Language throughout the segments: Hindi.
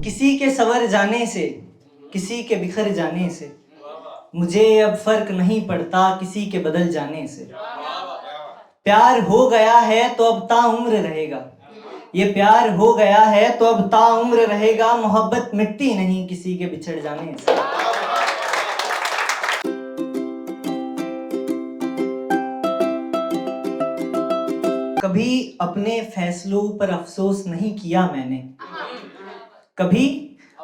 किसी के सवर जाने से, किसी के बिखर जाने से, मुझे अब फर्क नहीं पड़ता किसी के बदल जाने से। प्यार हो गया है तो अब ताउम्र रहेगा, ये प्यार हो गया है तो अब ताउम्र रहेगा। मोहब्बत मिटती नहीं किसी के बिछड़ जाने से। कभी अपने फैसलों पर अफसोस नहीं किया मैंने, कभी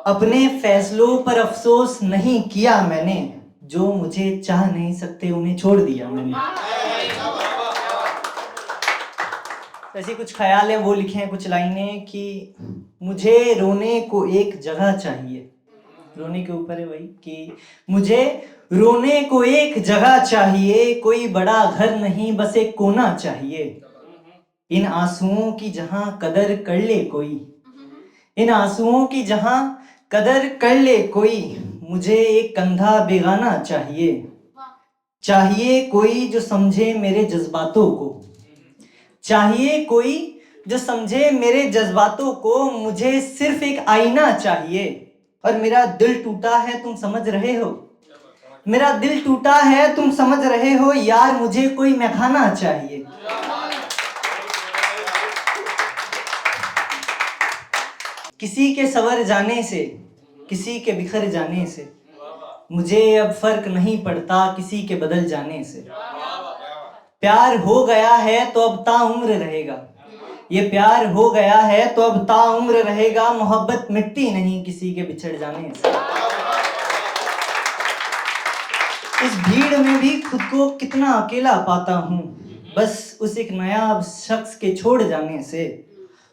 अपने फैसलों पर अफसोस नहीं किया मैंने। जो मुझे चाह नहीं सकते उन्हें छोड़ दिया मैंने। ऐसी कुछ ख्याल है, वो लिखे हैं कुछ लाइनें कि मुझे रोने को एक जगह चाहिए। रोने के ऊपर है वही कि मुझे रोने को एक जगह चाहिए, कोई बड़ा घर नहीं बस एक कोना चाहिए। इन आंसुओं की जहां कदर कर ले कोई, इन आंसुओं की जहां कदर कर ले कोई, मुझे एक कंधा बेगाना चाहिए। चाहिए कोई जो समझे मेरे जज्बातों को, चाहिए कोई जो समझे मेरे जज्बातों को। मुझे सिर्फ एक आईना चाहिए। और मेरा दिल टूटा है तुम समझ रहे हो, मेरा दिल टूटा है तुम समझ रहे हो यार। मुझे कोई मैखाना चाहिए। किसी के सवर जाने से, किसी के बिखर जाने से, मुझे अब फर्क नहीं पड़ता किसी के बदल जाने से। प्यार हो गया है तो अब ताउम्र रहेगा, ये प्यार हो गया है तो अब ताउम्र रहेगा। मोहब्बत मिटती नहीं किसी के बिछड़ जाने से। इस भीड़ में भी खुद को कितना अकेला पाता हूँ, बस उस एक नायाब शख्स के छोड़ जाने से।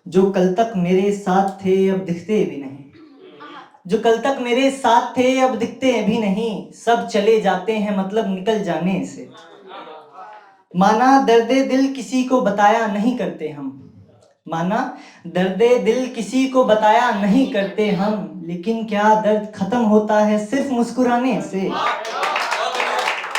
जो कल तक मेरे साथ थे अब दिखते भी नहीं, जो कल तक मेरे साथ थे अब दिखते भी नहीं। सब चले जाते हैं मतलब निकल जाने से। माना दर्दे दिल किसी को बताया नहीं करते हम, माना दर्दे दिल किसी को बताया नहीं करते हम। लेकिन क्या दर्द खत्म होता है सिर्फ मुस्कुराने से।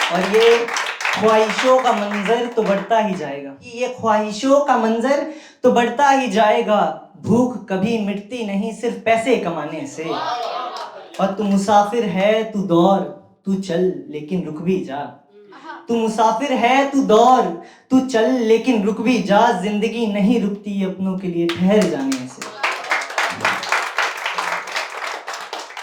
और ये ख्वाहिशों का मंजर तो बढ़ता ही जाएगा, ये ख्वाहिशों का मंजर तो बढ़ता ही जाएगा। भूख कभी मिटती नहीं सिर्फ पैसे कमाने से। और तू मुसाफिर है तू दौड़ तू चल लेकिन रुक भी जा, तू मुसाफिर है तू दौड़ तू चल लेकिन रुक भी जा। जिंदगी नहीं रुकती अपनों के लिए ठहर जाने से।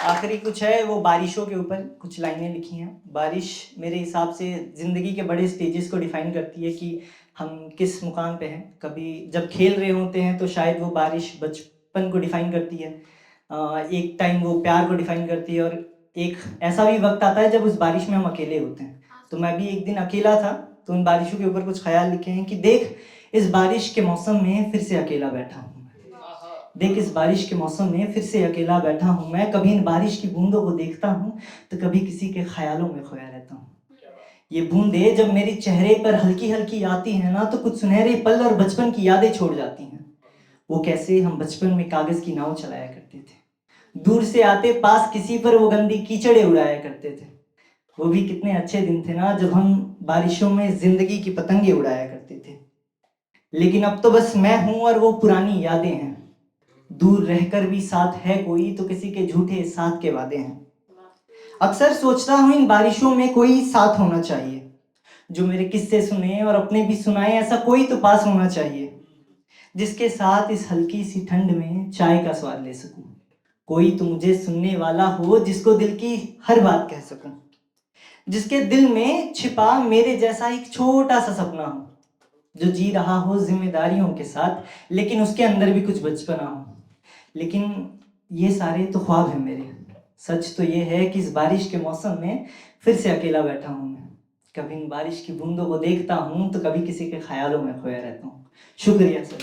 आखिरी कुछ है वो बारिशों के ऊपर कुछ लाइनें लिखी हैं। बारिश मेरे हिसाब से ज़िंदगी के बड़े स्टेजेस को डिफ़ाइन करती है कि हम किस मुकाम पे हैं। कभी जब खेल रहे होते हैं तो शायद वो बारिश बचपन को डिफ़ाइन करती है, एक टाइम वो प्यार को डिफ़ाइन करती है। और एक ऐसा भी वक्त आता है जब उस बारिश में हम अकेले होते हैं। तो मैं भी एक दिन अकेला था, तो उन बारिशों के ऊपर कुछ ख्याल लिखे हैं कि देख इस बारिश के मौसम में फिर से अकेला बैठा हूँ, देख इस बारिश के मौसम में फिर से अकेला बैठा हूँ मैं। कभी इन बारिश की बूंदों को देखता हूँ तो कभी किसी के ख्यालों में खोया रहता हूँ। ये बूंदें जब मेरे चेहरे पर हल्की हल्की आती हैं ना, तो कुछ सुनहरे पल और बचपन की यादें छोड़ जाती हैं। वो कैसे हम बचपन में कागज की नाव चलाया करते थे, दूर से आते पास किसी पर वो गंदी कीचड़े उड़ाया करते थे। वो भी कितने अच्छे दिन थे ना जब हम बारिशों में जिंदगी की पतंगे उड़ाया करते थे। लेकिन अब तो बस मैं हूँ और वो पुरानी यादें हैं। दूर रहकर भी साथ है कोई तो किसी के झूठे साथ के वादे हैं। अक्सर सोचता हूँ इन बारिशों में कोई साथ होना चाहिए, जो मेरे किस्से सुने और अपने भी सुनाए। ऐसा कोई तो पास होना चाहिए जिसके साथ इस हल्की सी ठंड में चाय का स्वाद ले सकूं। कोई तो मुझे सुनने वाला हो जिसको दिल की हर बात कह सकूं, जिसके दिल में छिपा मेरे जैसा एक छोटा सा सपना हो, जो जी रहा हो जिम्मेदारियों के साथ लेकिन उसके अंदर भी कुछ बचपना हो। लेकिन ये सारे तो ख्वाब हैं मेरे। सच तो ये है कि इस बारिश के मौसम में फिर से अकेला बैठा हूँ मैं। कभी इन बारिश की बूंदों को देखता हूँ तो कभी किसी के ख्यालों में खोया रहता हूँ। शुक्रिया सर।